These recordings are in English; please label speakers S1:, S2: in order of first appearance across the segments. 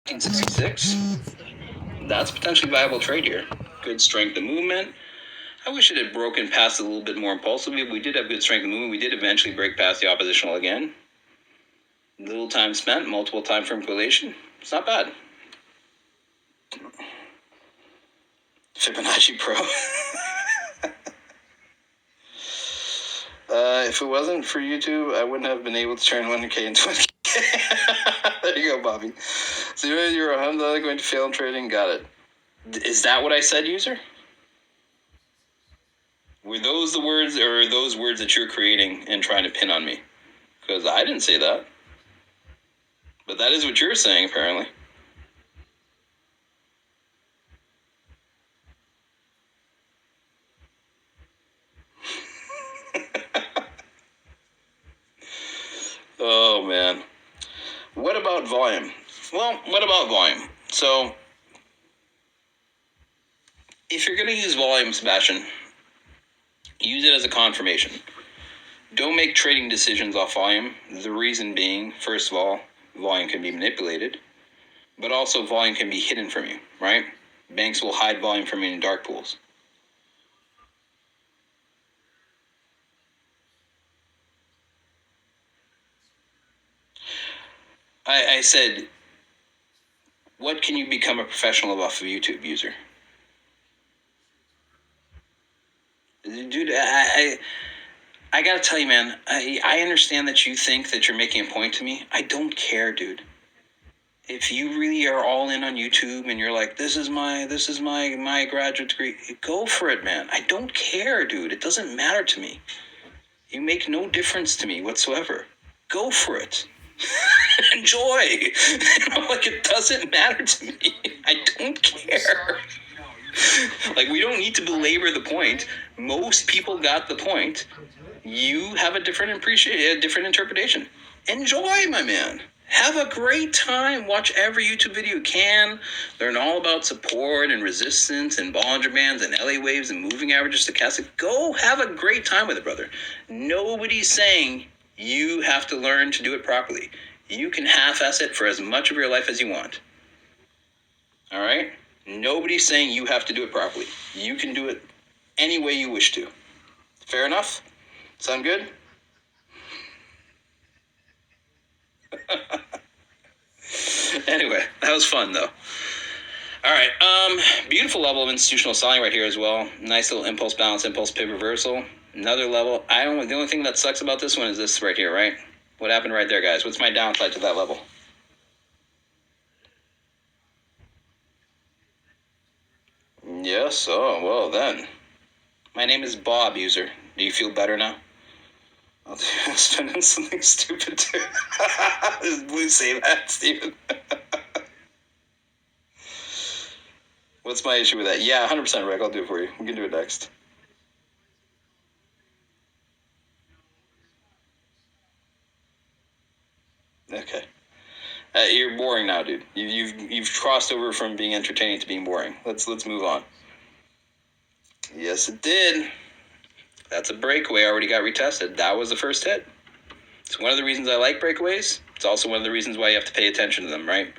S1: 1966. That's a potentially viable trade here. Good strength of movement. I wish it had broken past a little bit more impulsively. We did have good strength of movement. We did eventually break past the oppositional again. Little time spent, multiple time frame correlation. It's not bad. Fibonacci Pro. If it wasn't for YouTube, I wouldn't have been able to turn 100K into 20K. There you go, Bobby. So you're $100 going to fail in trading. Got it. Is that what I said, user? Were those the words, or are those words that you're creating and trying to pin on me? Because I didn't say that. But that is what you're saying, apparently. Oh, man. What about volume? Well, what about volume? So, if you're going to use volume, Sebastian, use it as a confirmation. Don't make trading decisions off volume. The reason being, first of all, volume can be manipulated, but also volume can be hidden from you, right? Banks will hide volume from you in dark pools. I said, what can you become a professional off of YouTube, user? Dude, I gotta tell you, man, I understand that you think that you're making a point to me. I don't care, dude. If you really are all in on YouTube and you're like, this is my graduate degree, go for it, man. I don't care, dude. It doesn't matter to me. You make no difference to me whatsoever. Go for it. Enjoy. Like, it doesn't matter to me. I don't care. Like, we don't need to belabor the point. Most people got the point. You have a different interpretation. Enjoy, my man. Have a great time. Watch every YouTube video you can. Learn all about support and resistance and Bollinger Bands and LA waves and moving averages, stochastic. Go have a great time with it, brother. Nobody's saying you have to learn to do it properly. You can half-ass it for as much of your life as you want. All right? Nobody's saying you have to do it properly. You can do it any way you wish to. Fair enough? Sound good? Anyway, that was fun, though. All right, beautiful level of institutional selling right here as well. Nice little impulse balance, impulse pivot reversal. Another level. The only thing that sucks about this one is this right here, right? What happened right there, guys? What's my downside to that level? Yes, oh, well then. My name is Bob, user. Do you feel better now? I'll spend on something stupid too. Does Blue say that, Steven? What's my issue with that? Yeah, 100% Rick. I'll do it for you. We can do it next. Okay. You're boring now, dude. You've crossed over from being entertaining to being boring. Let's move on. Yes, it did. That's a breakaway. Already got retested. That was the first hit. It's one of the reasons I like breakaways. It's also one of the reasons why you have to pay attention to them, right?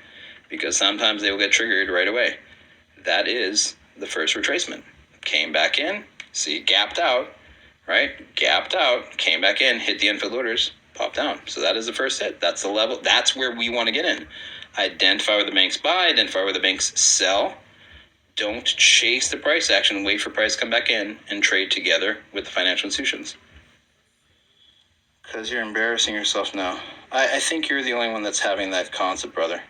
S1: Because sometimes they will get triggered right away. That is the first retracement. Came back in. See, gapped out, right? Gapped out. Came back in. Hit the unfilled orders. Popped down. So that is the first hit. That's the level. That's where we want to get in. Identify where the banks buy. Identify where the banks sell. Don't chase the price action. Wait for price to come back in and trade together with the financial institutions. Because you're embarrassing yourself now. I think you're the only one that's having that concept, brother.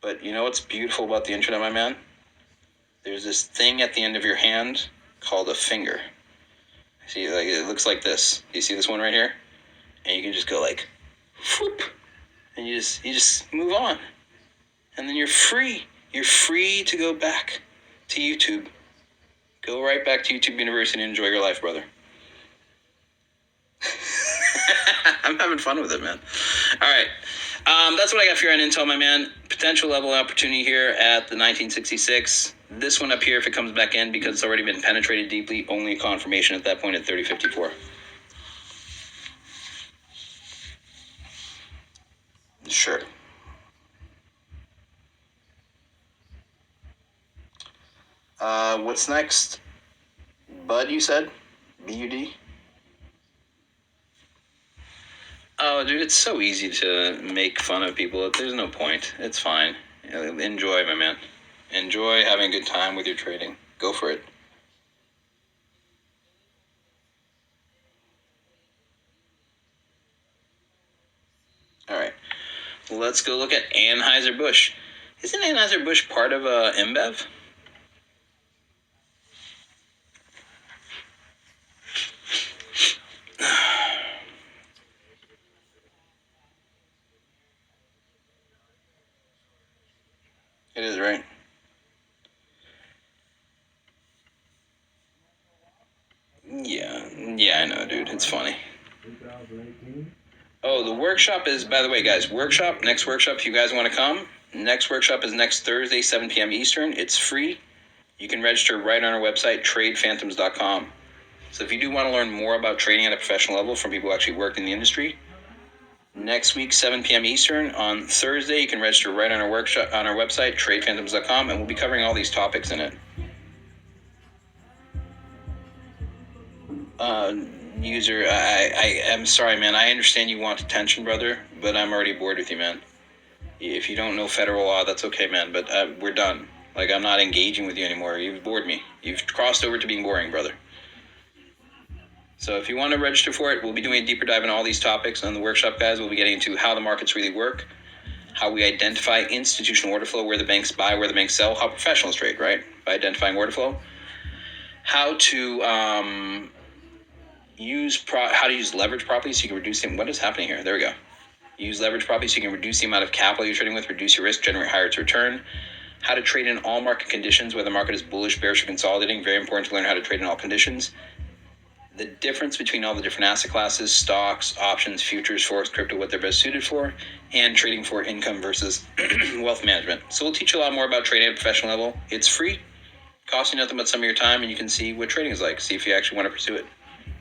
S1: But you know what's beautiful about the internet, my man? There's this thing at the end of your hand called a finger. See, like, it looks like this. You see this one right here? And you can just go like, whoop, and you just move on. And then you're free. You're free to go back to YouTube. Go right back to YouTube University and enjoy your life, brother. I'm having fun with it, man. All right. That's what I got for you on Intel, my man. Potential level opportunity here at the 1966. This one up here, if it comes back in, because it's already been penetrated deeply, only a confirmation at that point at 3054. Sure. What's next? Bud, you said? BUD? Oh, dude, it's so easy to make fun of people. There's no point. It's fine. Enjoy, my man. Enjoy having a good time with your trading. Go for it. All right. Let's go look at Anheuser-Busch. Isn't Anheuser-Busch part of InBev? It is, right? Yeah, I know, dude. It's funny. 2018. Oh, the workshop is, by the way, guys, next workshop, if you guys want to come, next workshop is next Thursday, 7 p.m. Eastern. It's free. You can register right on our website, tradephantoms.com. So if you do want to learn more about trading at a professional level from people who actually work in the industry, next week, 7 p.m. Eastern on Thursday, you can register right on our workshop on our website, tradephantoms.com, and we'll be covering all these topics in it. User, I am sorry, man. I understand you want attention, brother, but I'm already bored with you, man. If you don't know federal law, that's okay, man, but we're done. Like, I'm not engaging with you anymore. You've bored me. You've crossed over to being boring, brother. So if you want to register for it, we'll be doing a deeper dive in all these topics. On the workshop, guys, we'll be getting into how the markets really work, how we identify institutional order flow, where the banks buy, where the banks sell, how professionals trade, right? By identifying order flow. How to how to use leverage properly so you can reduce what is happening here? There we go. Use leverage properly so you can reduce the amount of capital you're trading with, reduce your risk, generate higher return. How to trade in all market conditions, whether the market is bullish, bearish, or consolidating. Very important to learn how to trade in all conditions. The difference between all the different asset classes, stocks, options, futures, forex, crypto, what they're best suited for, and trading for income versus wealth management. So we'll teach you a lot more about trading at a professional level. It's free, costing nothing but some of your time, and you can see what trading is like. See if you actually want to pursue it.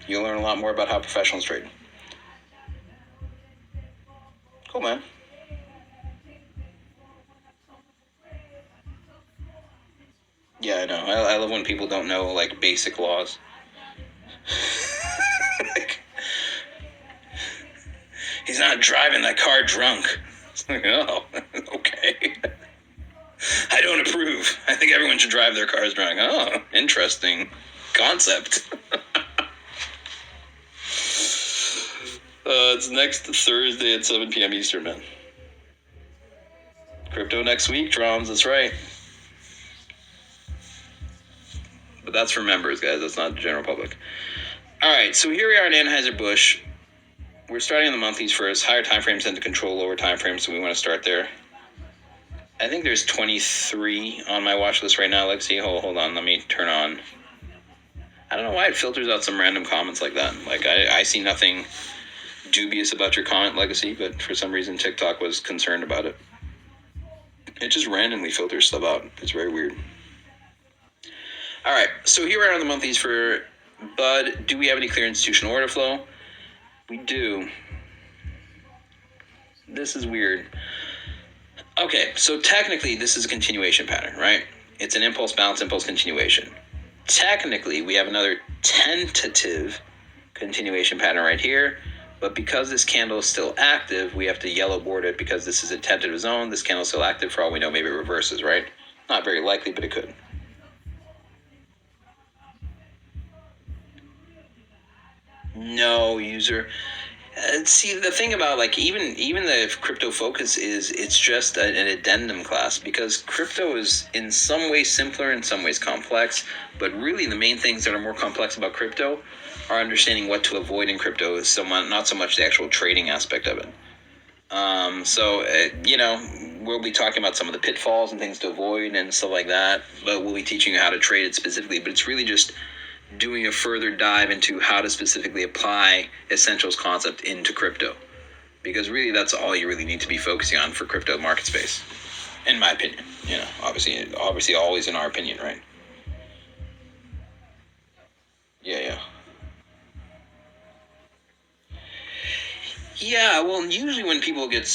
S1: You'll learn a lot more about how professionals trade. Cool, man. Yeah, I know. I love when people don't know, like, basic laws. Like, he's not driving that car drunk. It's like, oh, okay. I don't approve. I think everyone should drive their cars drunk. Oh, interesting concept. It's next Thursday at 7 p.m. Eastern, man. Crypto next week, drums, that's right. But that's for members, guys. That's not the general public. All right, so here we are in Anheuser-Busch. We're starting on the monthlies first. Higher time frames tend to control lower time frames, so we want to start there. I think there's 23 on my watch list right now. Let's see. Hold on. Let me turn on. I don't know why it filters out some random comments like that. Like, I see nothing dubious about your comment, Legacy, but for some reason TikTok was concerned about it. It just randomly filters stuff out. It's very weird. All right, so here we are on the monthlies for Bud. Do we have any clear institutional order flow? We do. This is weird. Okay, so technically this is a continuation pattern, right? It's an impulse, bounce, impulse, continuation. Technically, we have another tentative continuation pattern right here, but because this candle is still active, we have to yellow board it because this is a tentative zone. This candle is still active. For all we know, maybe it reverses, right? Not very likely, but it could. No, user. See, the thing about, like, even the crypto focus is it's just an addendum class, because crypto is in some ways simpler, in some ways complex, but really the main things that are more complex about crypto are understanding what to avoid in crypto, is not so much the actual trading aspect of it. We'll be talking about some of the pitfalls and things to avoid and stuff like that, but we'll be teaching you how to trade it specifically. But it's really just doing a further dive into how to specifically apply Essentials concept into crypto, because really that's all you really need to be focusing on for crypto market space, in my opinion. Obviously always in our opinion, right? Yeah. Yeah, well, usually when people get,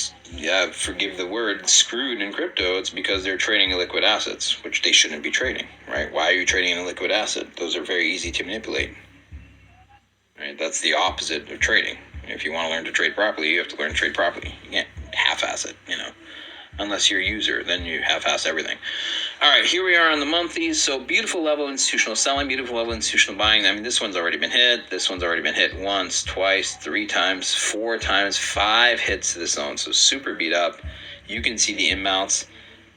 S1: forgive the word, screwed in crypto, it's because they're trading illiquid assets, which they shouldn't be trading, right? Why are you trading an illiquid asset? Those are very easy to manipulate, right? That's the opposite of trading. If you want to learn to trade properly, you have to learn to trade properly. You can't half-ass it, unless you're a user, then you half-ass everything. All right, here we are on the monthlies. So beautiful level of institutional selling, beautiful level of institutional buying. I mean, this one's already been hit. This one's already been hit once, twice, 3 times, 4 times, 5 hits to the zone. So super beat up. You can see the inmounts.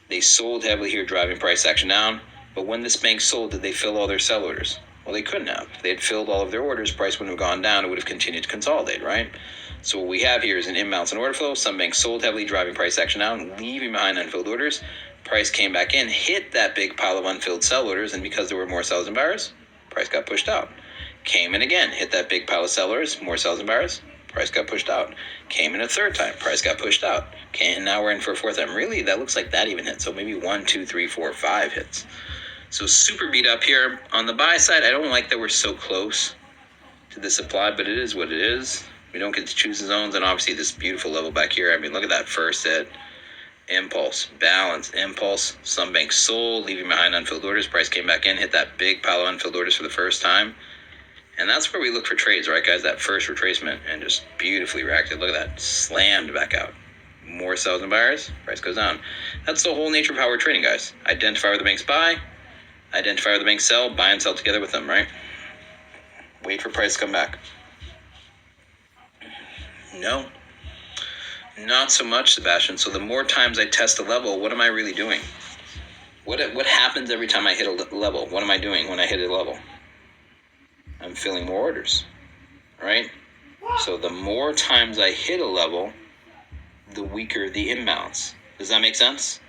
S1: They sold heavily here, driving price action down. But when this bank sold, did they fill all their sell orders? Well, they couldn't have. If they had filled all of their orders, price wouldn't have gone down. It would have continued to consolidate, right? So what we have here is an inbounds and order flow. Some banks sold heavily, driving price action down, leaving behind unfilled orders. Price came back in, hit that big pile of unfilled sell orders, and because there were more sellers and buyers, price got pushed out. Came in again, hit that big pile of sellers, more sellers and buyers, price got pushed out. Came in a third time, price got pushed out. Okay, and now we're in for a fourth time. Really, that looks like that even hit. So maybe 1, 2, 3, 4, 5 hits. So super beat up here. On the buy side, I don't like that we're so close to the supply, but it is what it is. We don't get to choose the zones, and obviously this beautiful level back here. I mean, look at that first hit. Impulse, balance, impulse. Some banks sold, leaving behind unfilled orders. Price came back in, hit that big pile of unfilled orders for the first time. And that's where we look for trades, right, guys? That first retracement, and just beautifully reacted. Look at that, slammed back out. More sellers and buyers, price goes down. That's the whole nature of how we're trading, guys. Identify where the banks buy, identify where the banks sell, buy and sell together with them, right? Wait for price to come back. No, not so much, Sebastian. So the more times I test a level, what am I really doing? What happens every time I hit a level? What am I doing when I hit a level? I'm filling more orders, right? So the more times I hit a level, the weaker the imbalance. Does that make sense?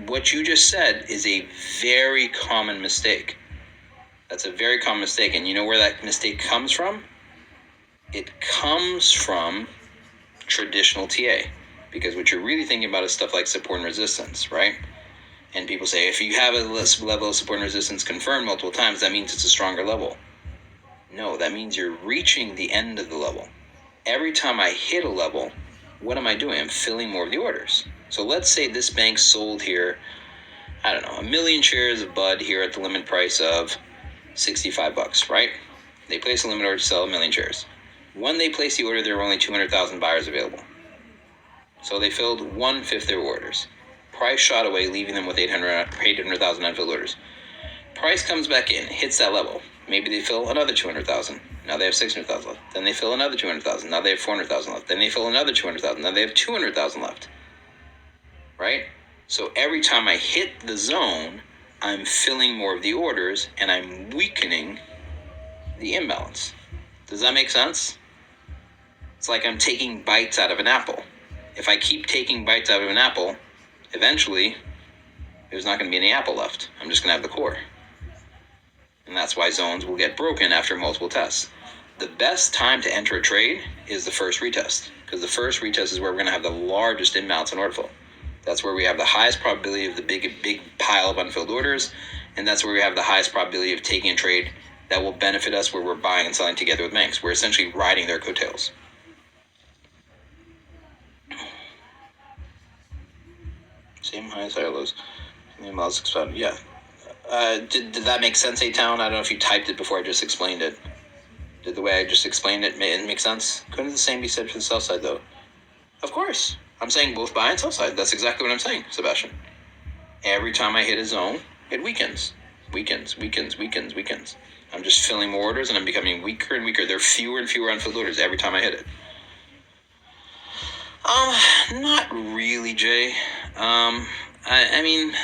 S1: What you just said is a very common mistake. That's a very common mistake. And you know where that mistake comes from? It comes from traditional TA. Because what you're really thinking about is stuff like support and resistance, right? And people say, if you have a level of support and resistance confirmed multiple times, that means it's a stronger level. No, that means you're reaching the end of the level. Every time I hit a level, what am I doing? I'm filling more of the orders. So let's say this bank sold here, I don't know, 1 million shares of Bud here at the limit price of $65, right? They place a limit order to sell 1 million shares. When they placed the order, there were only 200,000 buyers available. So they filled 1/5 their orders. Price shot away, leaving them with 800,000 unfilled orders. Price comes back in, hits that level. Maybe they fill another 200,000. Now they have 600,000 left. Then they fill another 200,000. Now they have 400,000 left. Then they fill another 200,000. Now they have 200,000 left. Right? So every time I hit the zone, I'm filling more of the orders and I'm weakening the imbalance. Does that make sense? It's like I'm taking bites out of an apple. If I keep taking bites out of an apple, eventually there's not going to be any apple left. I'm just going to have the core. And that's why zones will get broken after multiple tests. The best time to enter a trade is the first retest, because the first retest is where we're going to have the largest imbalance in order flow. That's where we have the highest probability of the big pile of unfilled orders, and that's where we have the highest probability of taking a trade that will benefit us, where we're buying and selling together with banks. We're essentially riding their coattails. Same highs, higher lows. Yeah. Did that make sense, A-Town? I don't know if you typed it before I just explained it. Did the way I just explained it make sense? Couldn't the same be said for the sell side, though? Of course. I'm saying both buy and sell side. That's exactly what I'm saying, Sebastian. Every time I hit a zone, it weakens. Weakens. I'm just filling more orders, and I'm becoming weaker and weaker. There are fewer and fewer unfilled orders every time I hit it. Not really, Jay. I mean,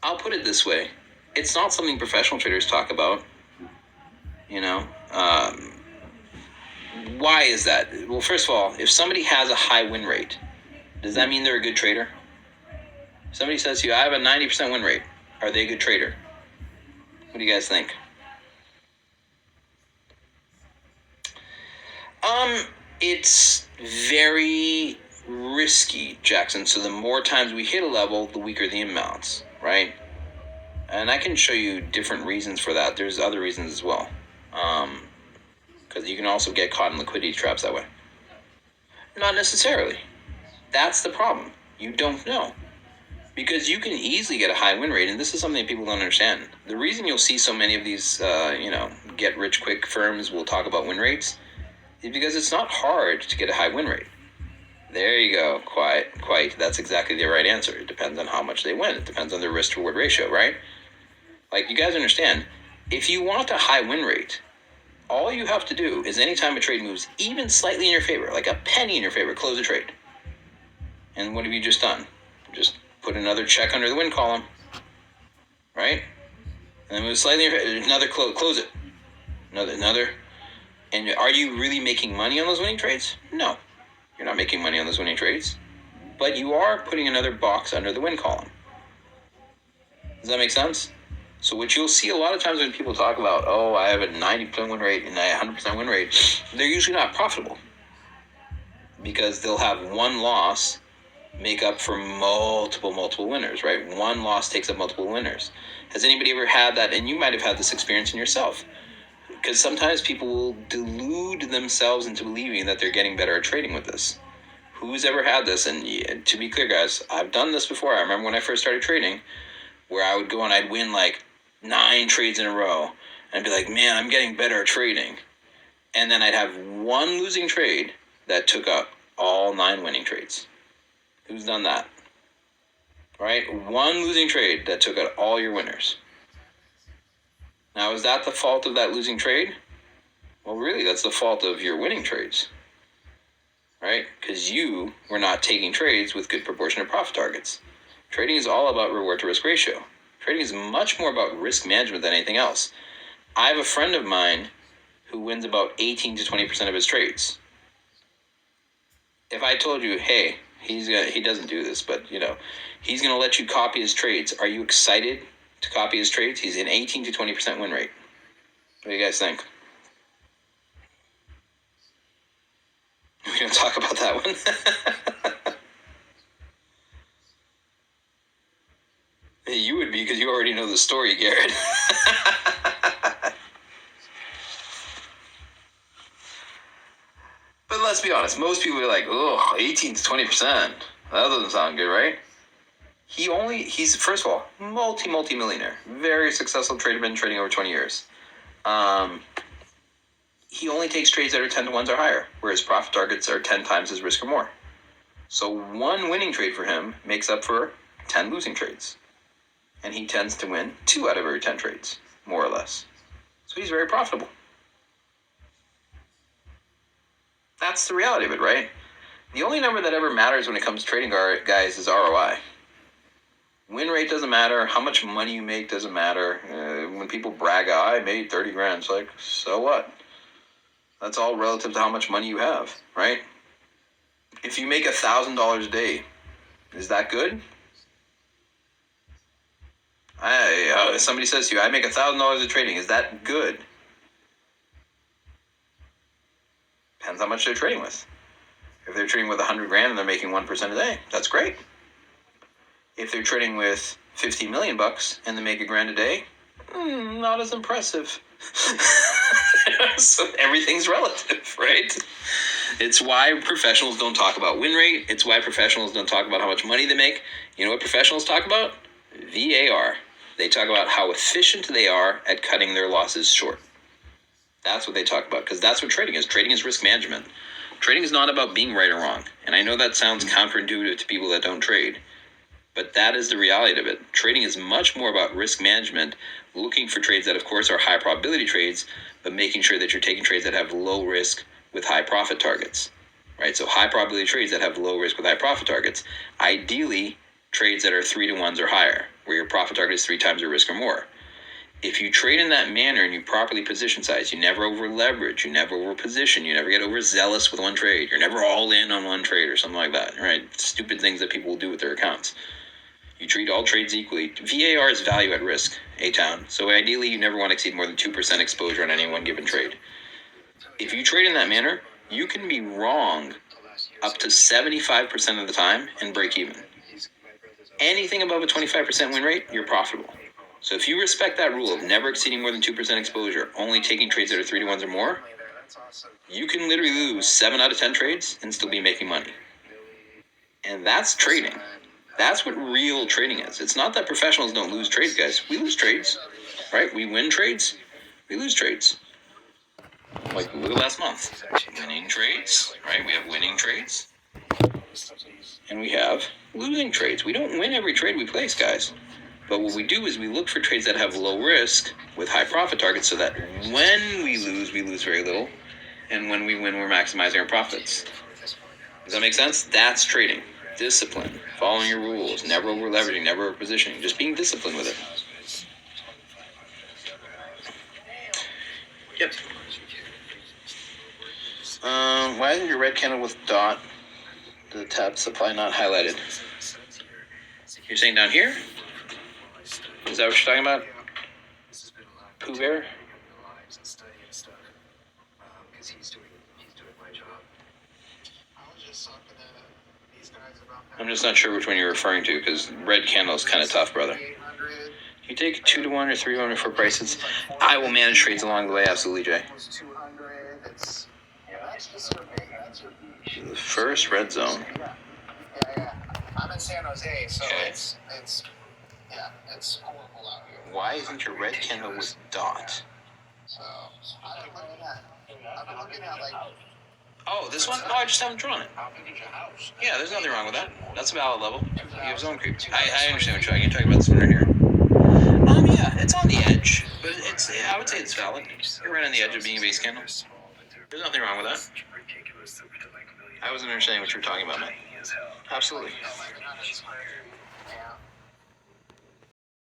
S1: I'll put it this way. It's not something professional traders talk about. Why is that? Well, first of all, if somebody has a high win rate, does that mean they're a good trader? If somebody says to you, I have a 90% win rate, are they a good trader? What do you guys think? It's very risky, Jackson. So the more times we hit a level, the weaker the imbalance, right? And I can show you different reasons for that. There's other reasons as well. Because you can also get caught in liquidity traps that way. Not necessarily. That's the problem. You don't know. Because you can easily get a high win rate, and this is something that people don't understand. The reason you'll see so many of these, get-rich-quick firms will talk about win rates is because it's not hard to get a high win rate. There you go. Quite. That's exactly the right answer. It depends on how much they win. It depends on their risk-to-reward ratio, right? Like, you guys understand, if you want a high win rate, all you have to do is anytime a trade moves even slightly in your favor, like a penny in your favor, close a trade. And what have you just done? Just put another check under the win column, right? And then move slightly in your favor, another close it. Another. And are you really making money on those winning trades? No, you're not making money on those winning trades. But you are putting another box under the win column. Does that make sense? So what you'll see a lot of times when people talk about, oh, I have a 90% win rate and a 100% win rate, they're usually not profitable. Because they'll have one loss make up for multiple winners, right? One loss takes up multiple winners. Has anybody ever had that? And you might have had this experience in yourself. Because sometimes people will delude themselves into believing that they're getting better at trading with this. Who's ever had this? And to be clear, guys, I've done this before. I remember when I first started trading, where I would go and I'd win like 9 trades in a row. And I'd be like, man, I'm getting better at trading. And then I'd have one losing trade that took up all 9 winning trades. Who's done that? Right? One losing trade that took out all your winners. Now, is that the fault of that losing trade? Well, really, that's the fault of your winning trades. Right? Because you were not taking trades with good proportionate profit targets. Trading is all about reward to risk ratio. Trading is much more about risk management than anything else. I have a friend of mine who wins about 18 to 20% of his trades. If I told you, hey, he doesn't do this, but he's going to let you copy his trades, are you excited to copy his trades? He's an 18 to 20% win rate. What do you guys think? We don't talk about that one. Hey, you would be because you already know the story, Garrett. But let's be honest, most people are like, oh, 18 to 20%. That doesn't sound good, right? He's first of all, multi-millionaire. Very successful trader, been trading over 20 years. He only takes trades that are 10 to 1s or higher, whereas profit targets are 10 times his risk or more. So one winning trade for him makes up for 10 losing trades. And he tends to win 2 out of every 10 trades, more or less. So he's very profitable. That's the reality of it, right? The only number that ever matters when it comes to trading, guys, is ROI. Win rate doesn't matter. How much money you make doesn't matter. When people brag, I made 30 grand, it's like, so what? That's all relative to how much money you have, right? If you make $1,000 a day, is that good? Somebody says to you, I make $1,000 of trading. Is that good? Depends how much they're trading with. If they're trading with 100 grand and they're making 1% a day, that's great. If they're trading with 50 million bucks and they make $1,000 a day, not as impressive. So everything's relative, right? It's why professionals don't talk about win rate. It's why professionals don't talk about how much money they make. You know what professionals talk about? VAR. They talk about how efficient they are at cutting their losses short. That's what they talk about, because that's what trading is. Trading is risk management. Trading is not about being right or wrong. And I know that sounds counterintuitive to people that don't trade, but that is the reality of it. Trading is much more about risk management, looking for trades that, of course, are high probability trades, but making sure that you're taking trades that have low risk with high profit targets, right? So high probability trades that have low risk with high profit targets. Ideally, trades that are 3 to 1s or higher, where your profit target is 3 times your risk or more. If you trade in that manner and you properly position size, you never over leverage, you never over position, you never get overzealous with one trade, you're never all in on one trade or something like that, right? Stupid things that people will do with their accounts. You treat all trades equally. VAR is value at risk, A-Town. So ideally, you never want to exceed more than 2% exposure on any one given trade. If you trade in that manner, you can be wrong up to 75% of the time and break even. Anything above a 25% win rate, you're profitable. So if you respect that rule of never exceeding more than 2% exposure, only taking trades that are 3 to 1s or more, you can literally lose 7 out of 10 trades and still be making money. And that's trading. That's what real trading is. It's not that professionals don't lose trades, guys. We lose trades, right? We win trades. We lose trades. Like, look at last month. Winning trades, right? We have winning trades. And we have losing trades. We don't win every trade we place, guys. But what we do is we look for trades that have low risk with high profit targets so that when we lose very little. And when we win, we're maximizing our profits. Does that make sense? That's trading. Discipline. Following your rules. Never over leveraging. Never over positioning. Just being disciplined with it. Yep. Why isn't your red candle with dot, the tab supply, not highlighted? You're saying down here? Is that what you're talking about? Pooh Bear? I'm just not sure which one you're referring to because red candle is kind of tough, brother. You take 2 to 1 or 3 to 1 for prices. I will manage trades along the way, absolutely, Jay. The first red zone.
S2: Yeah. I'm in San Jose, so
S1: Okay.
S2: it's horrible out here.
S1: Why isn't your red candle with dot?
S2: So I've been looking at like.
S1: Oh, this one? Oh, I just haven't drawn it.
S2: How big is your house?
S1: Yeah, there's nothing wrong with that. That's a valid level. You have zone creep. I understand what you're talking about. This one right here. Yeah, it's on the edge, but I would say it's valid. You're right on the edge of being a base candle. There's nothing wrong with that. I wasn't understanding what you were talking about, man. Absolutely.